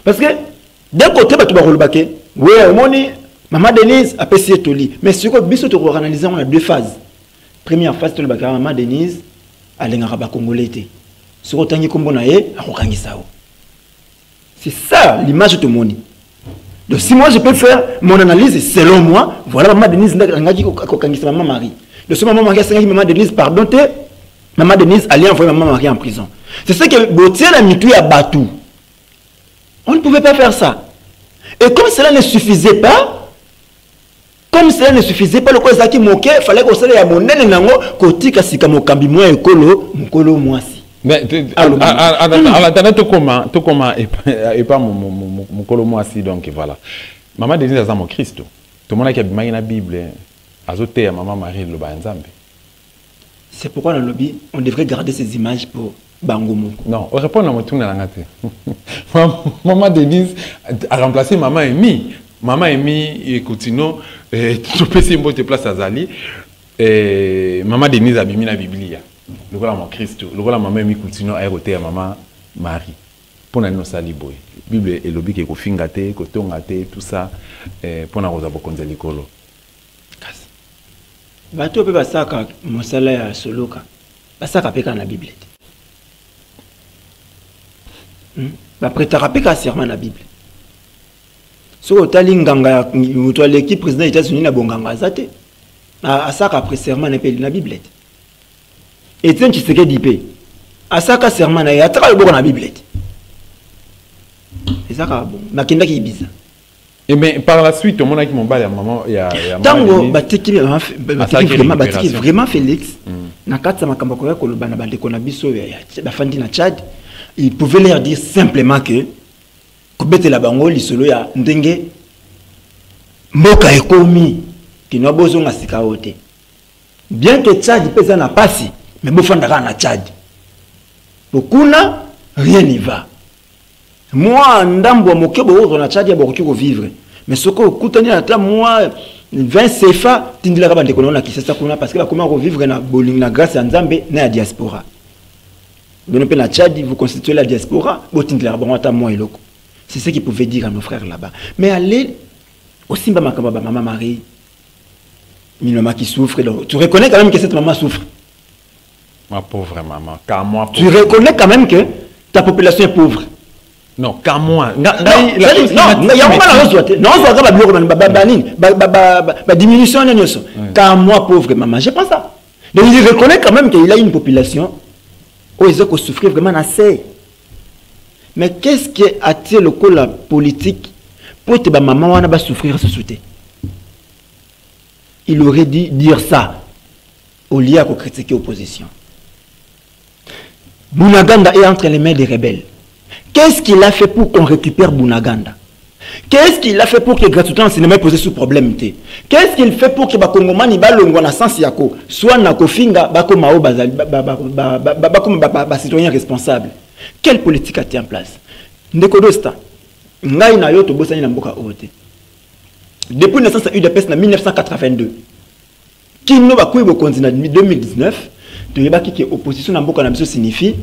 Parce que d'un côté bah tu vas rouler ouais moni maman Denise a péché étolé, mais ce que biso tu analyser on a 2 phases. Première phase tu le bakara maman Denise alengara ba congolais té. Ce que tangi kombo na ye akokangi sao. C'est ça l'image de moni. Donc si moi je peux faire mon analyse selon moi, voilà maman Denise ngaki akokangi maman Marie. De ce moment, maman Denise, pardon, maman Denise allait envoyer maman Marie en prison. C'est ce que Gauthier a mis à Batou. On ne pouvait pas faire ça. Et comme cela ne suffisait pas, le Kozaki moqué, il fallait qu'on s'aille à mon nez, côté Kassika Mokambi, moi et Kolo, moi si. Mais, tout comment, et pas mon Kolo, moi si, donc voilà. Maman Denise a mon Christ. Tout le monde qui a bien la Bible. Azote à maman Marie le Banzambe. C'est pourquoi dans le lobby, on devrait garder ces images pour Bangomo. Non, on répond à mon tour dans la gâte. Maman Denise a remplacé maman Emi. Maman Emi et Coutino, tout petit symbole de place à Zali. Maman Denise a bimi la Biblia. Le voilà mon Christ. Le voilà maman Emi Coutino a éroté à maman Marie. Pour nous sali boy. Bible et lobby qui est kofingate, kotongate, tout ça. Pour nous rosa bokonzeli kolo. Bato pe basaka mosala ya soloka basaka peka na Bible ba prétara peka serment na Bible so otali nganga ya muto l'équipe président des États-Unis na bonganga zate asaka après serment na peli na Bible et tiens tu sais que dit asaka serment na ya taka le boko na Bible ezaka bon makenda ki biza Et bien, par la suite, au moment où mon bal, il y a maman, il y a tango batiki vraiment Félix na kata makambo ko ya ko lobana bande ko na biso ya bafandi na Tchad, il pouvait leur dire simplement que ko betela bango lisolo ya ndenge mboka ekomi kino bozo nga sika wote, bien que Tchad pesa na pasi mais bofanda na Tchad bokuna rien n'y va. Moi ndambo mokebo ozo na Tchad ya bokoki ko vivre, mais ce que kutani ata moi 20 CFA tindila ka bande ko na kisasa kuna parce que ba comment revivre na boling na grâce à Nzambe na ya diaspora. Bon pe na Tchad vous constituez la diaspora, bo tindila ka bango ata moi eloko. C'est ce qu'il pouvait dire à nos frères là-bas. Mais aller au Simba Makamba, maman Marie, une maman qui souffre, donc, tu reconnais quand même que cette maman souffre. Ma pauvre maman, car moi. Tu reconnais quand même que ta population est pauvre. Non, car moi. Non, il y a diminution. Car moi, pauvre maman, je pense ça. Donc il reconnaît quand même qu'il a une population où ils ont souffert vraiment assez. Mais qu'est-ce qui attire le coup la politique pour que maman va souffrir ce soutien? Il aurait dû dire ça au lieu de critiquer l'opposition. Bounaganda est entre les mains des rebelles. Qu'est-ce qu'il a fait pour qu'on récupère Bounaganda? Qu'est-ce qu'il a fait pour que gratuitement cinéma posé sous problème? Qu'est-ce qu'il fait pour que Bakongomani balongo na sens yako soit na kofinga bako mao bazali ba citoyen responsable? Quelle politique a-t-il en place? Ndekodosta, ngai na yoto bosani na mboka ote. Depuis la naissance de l'UDPS en 1982, qui nous a couillé au continent en 2019, de yebaki que l'opposition na mboka na biso signifie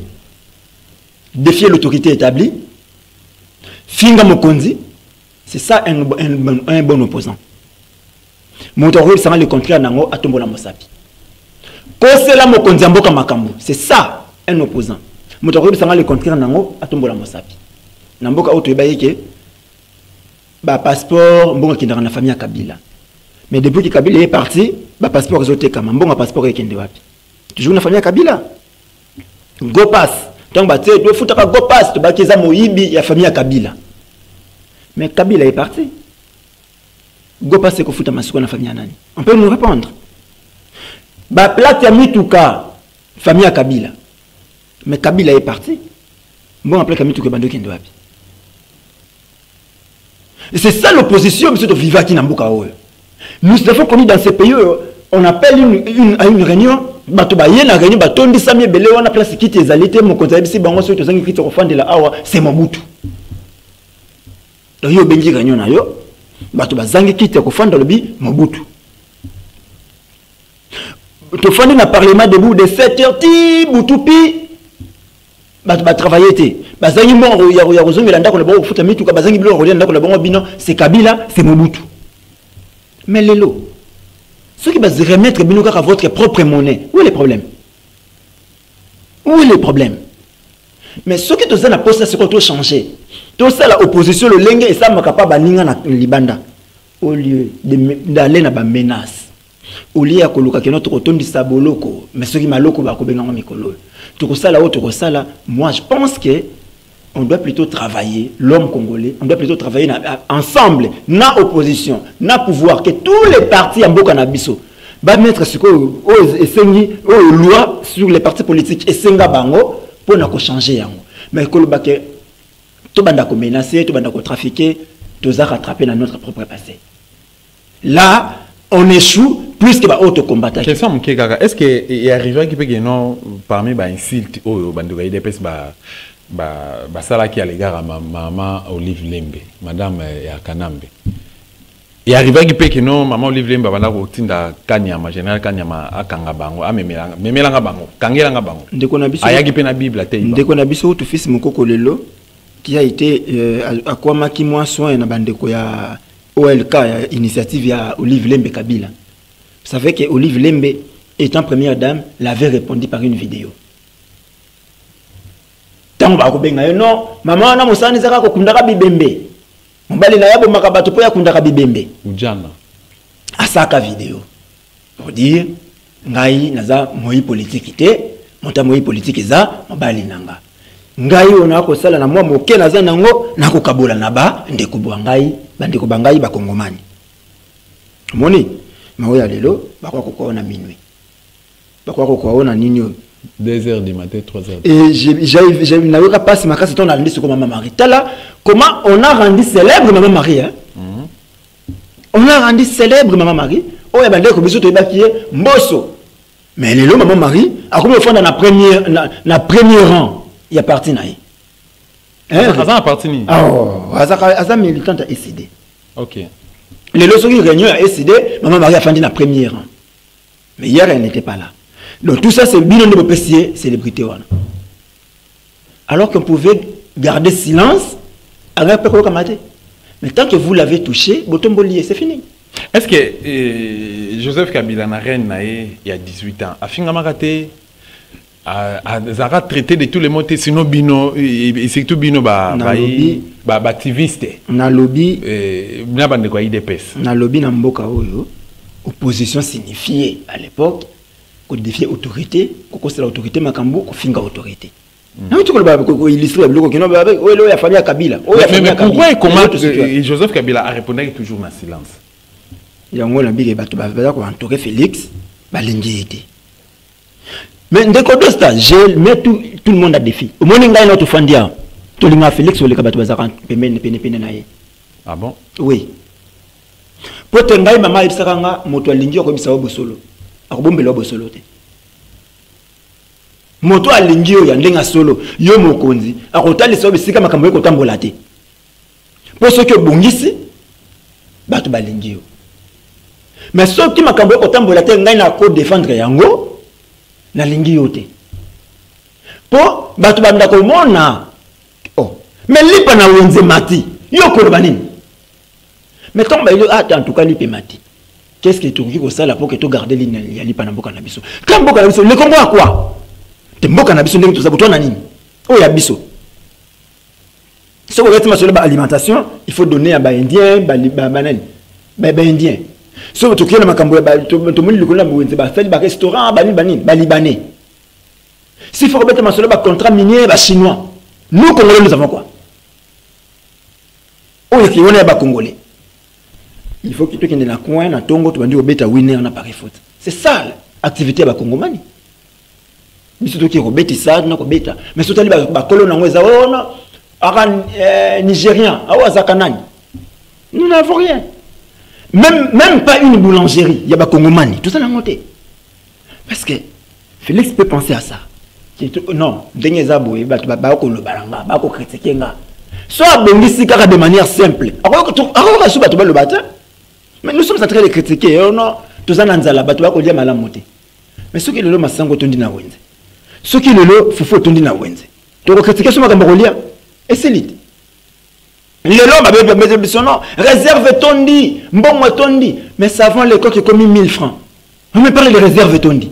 défier l'autorité établie, finga mokonzi, c'est ça un bon opposant. Motorol sera le contraire nango atombola mosapi. Kosela mokonzi mboka makambo, c'est ça un opposant. Motorol sera le contraire nango atombola mosapi. Na mboka oto yebaye ke ba passeport mbonga kindara na famille ya Kabila. Mais depuis que Kabila est parti, ba passeport réseauté kama mbonga passeport ekende wapi? Toujours na famille ya Kabila. Go pass. Donc ba tse do futa ka go pass to ba keza moyibi ya famille ya Kabila. Mais Kabila est parti. Go pass ko futa masuko na famille ya nani? On peut nous répondre. Ba plate ya mituka famille ya Kabila. Mais Kabila est parti. Bon après Kabila mituka bando kende wapi? C'est ça l'opposition, monsieur de Vivaki Nambuka. Nous avons connu dans ces pays, on appelle une réunion, on a place qui est allé, mon conseiller, c'est bon, ceux qui sont au de la Awa, c'est Mobutu. Donc, il y a une réunion, bato bazangi qui est au fond de l'obi, Mobutu. Tu fais un parlement debout de 7 heures, ti, Boutoupi. Ba travailler bazangi mo ya rozongela ndako le bon futa mitu ka bazangi bilo rolia ndako le bon bino c'est Kabila c'est Mobutu. Mais lelo ceux qui va remettre bino ka votre propre monnaie, où est le problème? Où est le problème? Mais ceux qui te na poste c'est qu'on changer tout ça la opposition le lenge et ça makapa baninga na libanda au lieu d'aller na ba menace au lieu ya koluka ke notre otondi saboloko mais ceux qui maloko ba ko benga mikolo. Moi, je pense que on doit plutôt travailler, l'homme congolais, on doit plutôt travailler ensemble, na opposition, na pouvoir, que tous les partis en Bokanabiso va mettre ce que loi sur les partis politiques et senga bango pour ne changer. Mais que le baquet, tout le monde a menacé, tout le monde a trafiqué, tout ça rattrapé dans notre propre passé. Là, on échoue. Plus que auto combattant. Question est-ce que il arrive qu'il peut y avoir parmi les insultes au bandouga IDPS sala qui à l'égard à maman Olive Lembe, madame Yakanambe. Il arrive qu'il peut y avoir maman Olive Lembe banda ko tinda Kanyama général Kanyama akanga bango memelanga bango kangelanga bango. Ndeko na biso ayaki pe na Bible te. Ndeko na biso tout fils moko lelo qui a été à quoi maki moi soin na bandeko ya OLK initiative ya Olive Lembe Kabila. Vous savez que Olive Lembe, étant première dame, l'avait répondu par une vidéo. Tant que non, maman, on a moussani zaka ko kundaka bibembe. On bali na yabo makabato po ya kundaka bibembe. Ujana. Asaka vidéo. Pour dire, ngai naza moi politique te, monta moi politique za, mobali nanga. Ngai on a ko sala na moi moke naza nango, na ko kabola na ba, ndeko bwa ngai. bandeko bangai ba Kongomani. Moni, maoya lelo bakwa kokona minuit. Bakwa kokona nini 2h du matin, 3h. Et j'ai n'avais pas si ma casse ton allié sur Maman Marie. Tala, comment on a rendu célèbre Maman Marie hein? On a rendu célèbre Maman Marie. Oh ya bandeko biso to bakié Mbosso. Mais lelo Maman Marie, a comme fond dans la première rang, il y a parti naï. Hein? Ça a parti ni. Ah oh, asa militante a SCD. OK. Lelo soki réunion a SCD, Maman Marie a fandi na première rang. Mais hier elle n'était pas là. Donc tout ça c'est bilan de PCA célébrité wana. Alors qu'on pouvait garder silence avec peu kamate. Mais tant que vous l'avez touché, botombolié, c'est fini. Est-ce que Joseph Kabila na reine naé il y a 18 ans a fingamakaté a traité de tous les mots sinon bino et surtout bino ba activiste na lobby na bande ko IDPS na lobby na mboka oyo opposition signifiait à l'époque qu'on défiait autorité qu'on c'est l'autorité makambo qu'on finga autorité. Non, tu peux illustrer le bloc qui n'a pas avec oui la famille Kabila. Mais pourquoi et comment Joseph Kabila a répondu toujours dans silence? Il y a un monde qui a entouré Félix, mais dès qu'on doit j'ai mis tout le monde à défi. Au moment où il y a notre fandia, tout le monde Félix ou les cabatos bazar ah bon? Oui. Pour te ngai maman ibsaranga moto alingi ko bisao bosolo. Akobombela bosolo te. Moto alingi yo ya ndenga solo yo mokonzi akotali so bisika makambo ko tambola te. Pour ce que bongisi bato balingi yo. Mais ce qui m'a cambié autant pour la terre, n'a pas défendre yango, na lingi yote. Po, batu banda ko mona. Oh, mais lipa na wenze mati. Yo ko banini. Mais quand il en tout cas lipa mati. Qu'est-ce que tu veux ça là pour que tu gardes ligne ya lipa na mboka na biso. Quand mboka na biso, le Congo à quoi? Te mboka na biso ndenge tout ça pour toi na nini? Oh ya biso. Si vous voulez sur l'alimentation, il faut donner à ba indien, ba banani, ba indien. Si vous trouvez le macambo, tout le monde fait des restaurants, des libanais. S'il faut remettre un contrat minier, des chinois. Nous, Congolais, nous avons quoi? Oh, il y a des Congolais. Il faut que tu aies dans le coin, dans Tongo, tu vas dire que tu winner en appareil foot. C'est ça l'activité des Congomani. Mais surtout qui est ça, non, mais surtout les colons Nigériens, nous n'avons rien. Même pas une boulangerie, il y a des Congomani, tout ça n'a monté. Parce que Félix peut penser à ça. Non, soit de manière simple. Mais nous sommes en train de critiquer. Non, tout ça n'a pas monté. Mais ce qui est le lot, c'est que na wenze. Ce qui est le lot, il faut que na wenze. Tu critiquer ce que et c'est l'idée. Les lots, réserve tondi, bon tondi, mais savant les coques qui commis 1000 francs. On me parle de réserve tondi.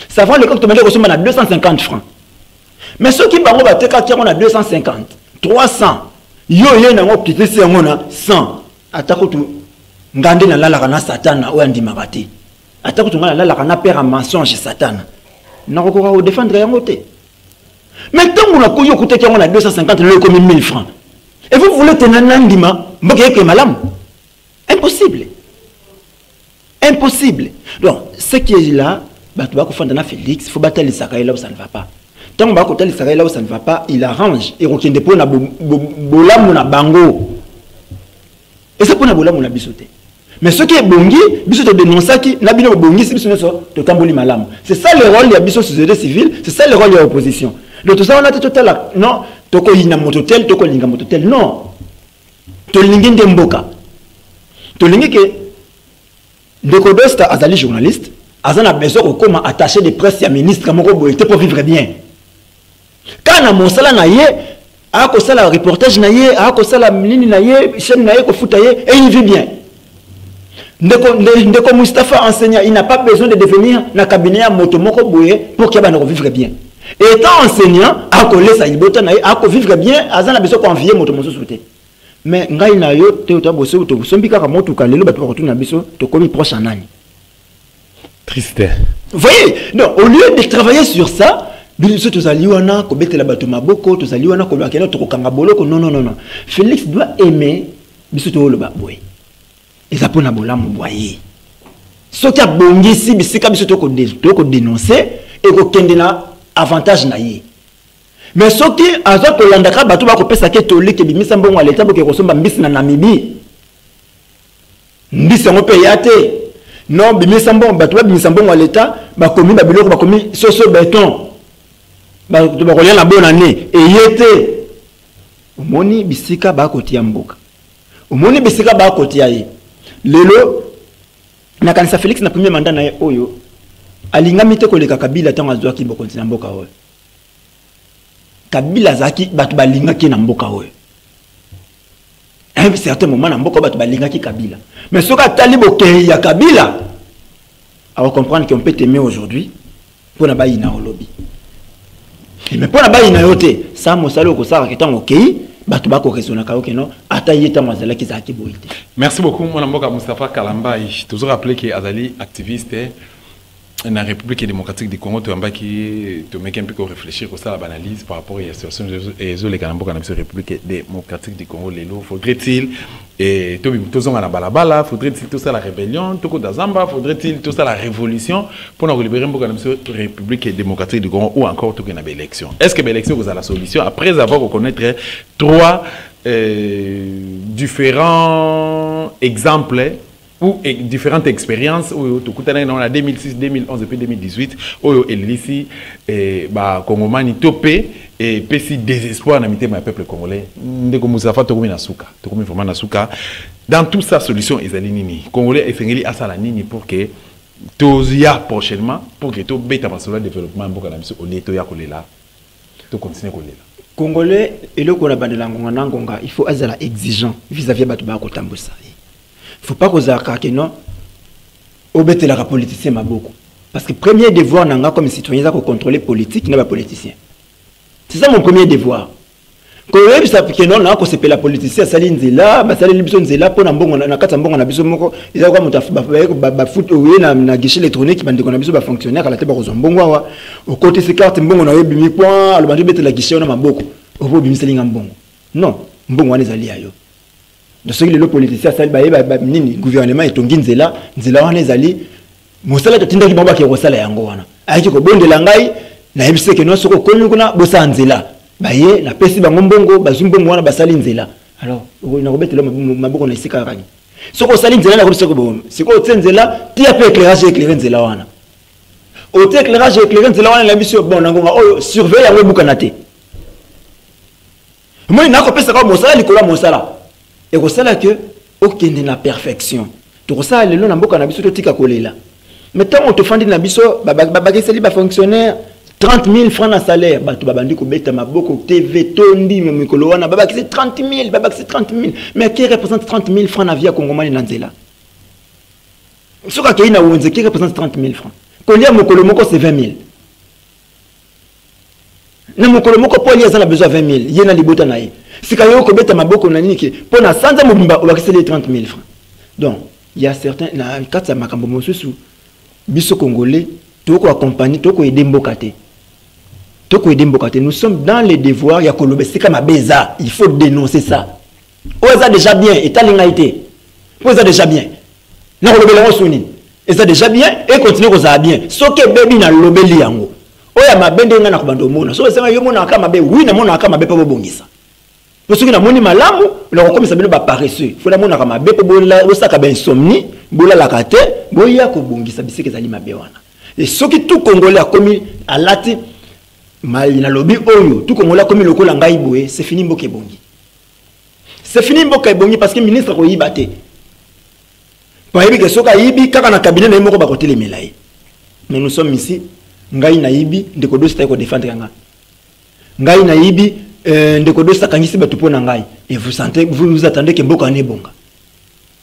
Savant les coques qui à 250 francs. Mais ceux qui parlent de a 250, 300, yo n'a petit 100. Attaque tout, ngande na la rana satana ou andi marati. Attaque tout la rana père en mensonge satana. N'a pas au défendre un côté. Mais tant qu'on a couillé côté qui a 250, le commis 1000 francs. Et vous voulez tenir un andima, impossible. Impossible. Donc, ce qui est là, Félix, il faut battre les Sahara là où ça ne va pas. Tant qu'on va battre les Sahara là où ça ne va pas, il arrange. Et on tient des points à Bolam ou Bango. Et c'est pour na Bolam ou na Bissoté. Mais ce qui est bongi, Bissoté dénonce qui n'a pas bongi, c'est Bissoté Tamboli Malam. C'est ça le rôle de la société civile, c'est ça le rôle de l'opposition. Donc tout ça, on a tout là. Non. Toko yina mototel, toko linga mototel. Non. To lingi ndemboka. To lingi que Ndeko Dosta azali journaliste, azana besoin de comment attaché de presse ya ministre moko boyete pour vivre bien. Quand na mosala na ye, a ko sala reportage na ye, a ko sala nini na ye, chaîne na ye ko futa ye et il vit bien. Ndeko Mustafa enseignant, il n'a pas besoin de devenir na cabinet ya moto moko boye pour qu'il va vivre bien. Et étant enseignant, à coller sa libota na à vivre bien, azana besoin convier moto moso souté. Mais ngai na yo te uta bosso to sombika ka moto ka lelo bato retourner biso to komi proche anani. Triste. Vous voyez? Non, au lieu de travailler sur ça, biso to zaliwana ko betela bato maboko, to zaliwana ko bakela to kokanga boloko non. Félix doit aimer biso to loba boy eza pona bolamu boye soki abongisi bisika biso to ko dénoncer et ko kende na avantage na ye mais soki azo ko landaka bato ba ko pesa ke tolike bimisa mbongo leta boke ko somba mbisi na Namibie mbisi ngo pe yate non bimisa mbongo bato ba bimisa mbongo leta ba komi ba biloko ba komi soso béton ba to ba ko lia na bonne année et yete omoni bisika ba ko tia mboka omoni bisika ba ko tia ye lelo na kanisa Félix na premier mandat na ye oyo alingami te koleka Kabila tango azwaki bokonzi na mboka oyo Kabila zaki batu balingaki na mboka oyo à un certain moment na mboka batu balingaki Kabila mais soka tali bokei ya Kabila on va comprendre qu'on peut t'aimer aujourd'hui pour na bayi na olobi mais pour na bayi na yote ça mosalo ko sara ketango okei batu bako raisonner ka okeno ata yeta mazala ki zaki boite. Merci beaucoup mon amboka Moustapha Kalambai. Toujours rappeler que Azali activiste dans la République démocratique du Congo tu amba qui te met un peu réfléchir sur la analyse par rapport à la situation et les Kalamboka dans la République démocratique du Congo lelo faudrait-il et tout ça na balabala faudrait-il tout ça la rébellion tout ko dazamba faudrait-il tout ça la révolution pour nous libérer mboka dans la République démocratique du Congo ou encore tout na élection. Est-ce que l'élection vous a la solution après avoir reconnaître trois différents exemples ou différentes expériences où tout on a 2006 2011 et puis 2018 où ici bah Congomani topé et pesi désespoir na mitema peuple congolais ndeko Moustapha tokumi na suka tokumi vraiment na suka dans toute sa solution ezali nini congolais efengeli asala nini pour que tozia prochainement pour que to beta masolo développement mboka na biso oleto ya kolela to continuer kolela congolais eloko na bandela ngonga na ngonga il faut azala exigeant vis-à-vis batu ba ko tambusa. Il ne faut pas que non obéter la politicien maboko parce que premier devoir nanga comme citoyen c'est de contrôler politique n'est pas politicien. C'est ça mon premier devoir. Quand on ça que non na ko sepe la politicien sali nzela ba sali libiso nzela pona mbongo na kata mbongo na biso moko eza kwa mutafu ba foot oye na guichet électronique ba ndeko na biso ba fonctionnaire ala te ba ko mbongo wa au côté ces cartes mbongo na yebi mi point alo bandi bete la guichet na maboko obo bimi sali mbongo non mbongo wana ezali ayo de ceux qui les politiciens ça ba nini gouvernement etongi nzela wana ezali mosala totinda ki bamba ke rosala yango wana ayiki ko bondela ngai na yebise ke no soko konyu kuna bosa nzela baye na pesi bango mbongo bazumbongo wana basali nzela alors na kobetela maboko na isika kani soko sali nzela na ko soko bon siko tenzela tia pe éclairage nzela wana au éclairage nzela wana la biso bon nangonga oyo surveiller yango bukana te moi na ko pesa ka mosala likola mosala et que ça là que aucun de la perfection tout ça le long na biso to tika kolela mais tant on te fandi na biso babakiseli ba fonctionnaire 30 000 francs na salaire ba to babandi ko beta maboko TV tondi mikolo wana babakisi 30 000 mais qui représente 30 000 francs na via congomani na nzela soka ke ina wonze qui représente 30 000 francs kolia mokolo moko c'est 20 000 na mokolo moko poli azana besoin 20 000 yena libota na ye sika yo ko beta maboko na nini ke pona sanza mobimba obakiseli 30 000 francs donc il y a certains na kata makambo mosusu biso congolais toko accompagner toko aider mboka te nous sommes dans les devoirs ya kolobe sika mabeza il faut dénoncer ça oza déjà bien etalingaité oza déjà bien na kolobela osuni eza déjà bien et continuer koza bien soke bebi na lobeli yango oya mabende nga na kubando mona so sema yo mona kama be oui na mona kama be pa bongisa parce que na moni malamu na ko komisa bino ba paresseux faut na mona kama be po bola osaka ba insomnie bola la kate boya ko bongisa biseke zali mabe wana et soki tout congolais a commis alati mal na lobby oyo tout congolais a commis lokola ngai boye c'est fini mboke bongi parce que ministre ko yibate pa yibi ke soka yibi kaka na cabinet na moko ba ko telemela yi mais nous sommes ici ngai na yibi ndeko dosi ko défendre nga ngai na yibi ndeko dosi kangisi batu pona ngai et vous attendez que mboka ne bonga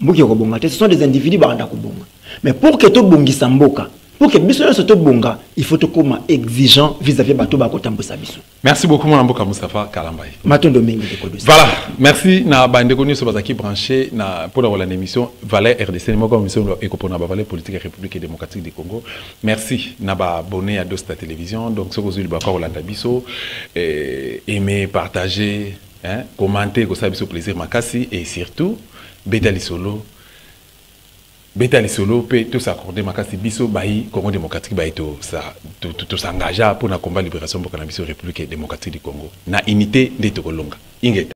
mboka ko bonga te ce sont des individus ba ndako bonga mais pour que to bongisa mboka pour que biso so to bonga il faut to koma exigeant vis-à-vis bato ba ko tambosa biso. Merci beaucoup mon mboka Moustapha Kalambai matondo mingi ndeko dosi voilà merci na ba ndeko nyuso bazaki branché na pour la émission Valais RDC moko mission ekopona ba Valais politique République démocratique du Congo merci na ba abonné à Dosta télévision donc ce que vous ba ko landa biso aimer partager hein commenter ko ça biso plaisir makasi et surtout beta lisolo pe tout s'accorder makasi biso bayi Congo démocratique bayi to s'engager pour na combat libération pour la République démocratique du Congo na unité de Tokolonga ingeta